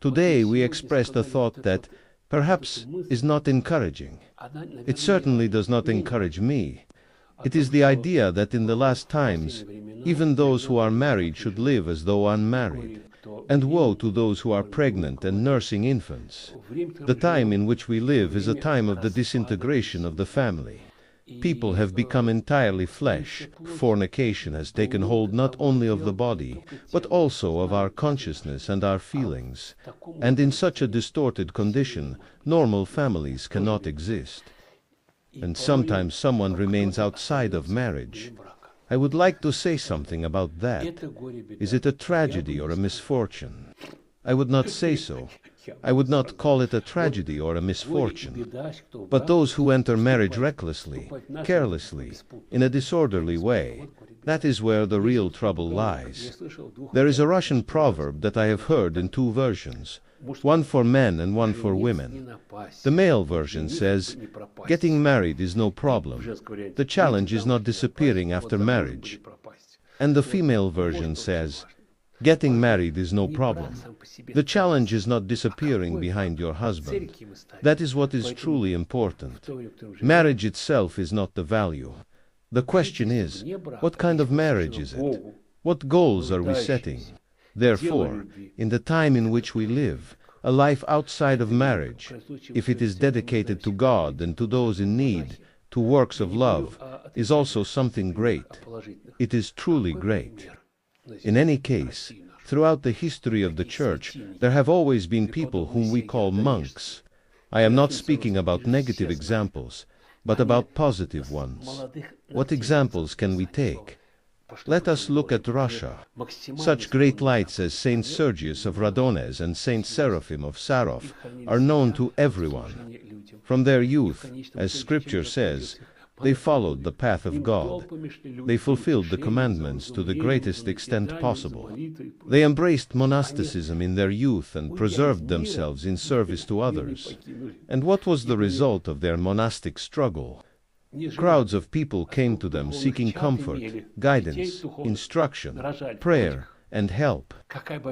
Today we expressed a thought that perhaps is not encouraging. It certainly does not encourage me. It is the idea that in the last times, even those who are married should live as though unmarried. And woe to those who are pregnant and nursing infants. The time in which we live is a time of the disintegration of the family. People have become entirely flesh. Fornication has taken hold not only of the body, but also of our consciousness and our feelings. And in such a distorted condition, normal families cannot exist. And sometimes someone remains outside of marriage. I would like to say something about that. Is it a tragedy or a misfortune? I would not say so. I would not call it a tragedy or a misfortune. But those who enter marriage recklessly, carelessly, in a disorderly way, that is where the real trouble lies. There is a Russian proverb that I have heard in two versions, one for men and one for women. The male version says, "Getting married is no problem. The challenge is not disappearing after marriage." And the female version says, "Getting married is no problem. The challenge is not disappearing behind your husband. That is what is truly important. Marriage itself is not the value. The question is, what kind of marriage is it? What goals are we setting? Therefore, in the time in which we live, a life outside of marriage, if it is dedicated to God and to those in need, to works of love, is also something great. It is truly great. In any case, throughout the history of the Church, there have always been people whom we call monks. I am not speaking about negative examples, but about positive ones. What examples can we take? Let us look at Russia. Such great lights as Saint Sergius of Radones and Saint Seraphim of Sarov are known to everyone. From their youth, as Scripture says, they followed the path of God. They fulfilled the commandments to the greatest extent possible. They embraced monasticism in their youth and preserved themselves in service to others. And what was the result of their monastic struggle? Crowds of people came to them seeking comfort, guidance, instruction, prayer, and help.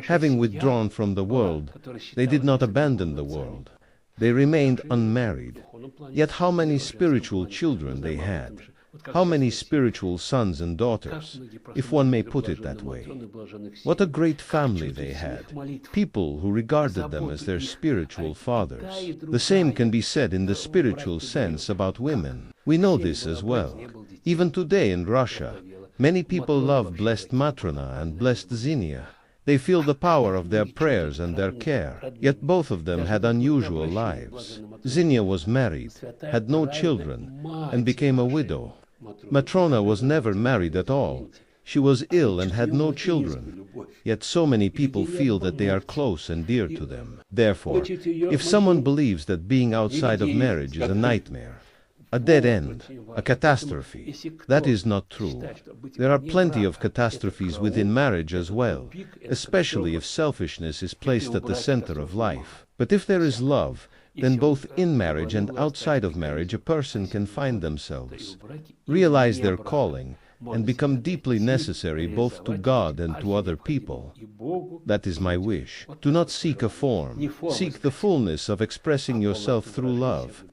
Having withdrawn from the world, they did not abandon the world. They remained unmarried. Yet how many spiritual children they had! How many spiritual sons and daughters, if one may put it that way. What a great family they had, people who regarded them as their spiritual fathers. The same can be said in the spiritual sense about women. We know this as well. Even today in Russia, many people love Blessed Matrona and Blessed Xinia. They feel the power of their prayers and their care, yet both of them had unusual lives. Xinia was married, had no children, and became a widow. Matrona was never married at all. She was ill and had no children, yet so many people feel that they are close and dear to them. Therefore, if someone believes that being outside of marriage is a nightmare, a dead end, a catastrophe, that is not true. There are plenty of catastrophes within marriage as well, especially if selfishness is placed at the center of life. But if there is love, then both in marriage and outside of marriage a person can find themselves, realize their calling, and become deeply necessary both to God and to other people. That is my wish. Do not seek a form. Seek the fullness of expressing yourself through love.